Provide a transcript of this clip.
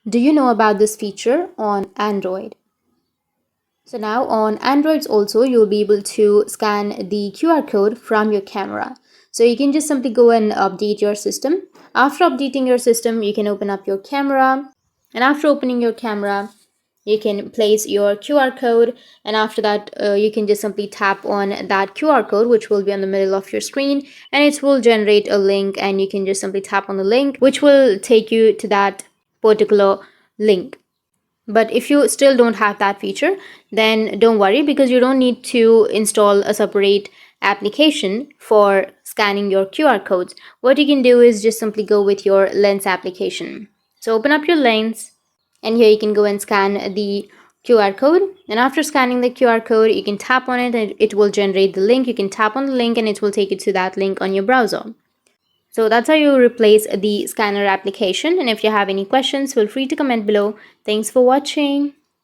Do you know about this feature on Android? So now on Androids also, you'll be able to scan the QR code from your camera. So you can just simply go and update your system. After updating your system, you can open up your camera. And after opening your camera, you can place your QR code, and after that you can just simply tap on that QR code, which will be on the middle of your screen, and it will generate a link, and you can just simply tap on the link, which will take you to that particular link. But if you still don't have that feature, then don't worry, because you don't need to install a separate application for scanning your QR codes. What you can do is just simply go with your Lens application. So open up your Lens, and here you can go and scan the QR code. And after scanning the QR code, you can tap on it and it will generate the link. You can tap on the link and it will take you to that link on your browser. So that's how you replace the scanner application. And if you have any questions, feel free to comment below. Thanks for watching.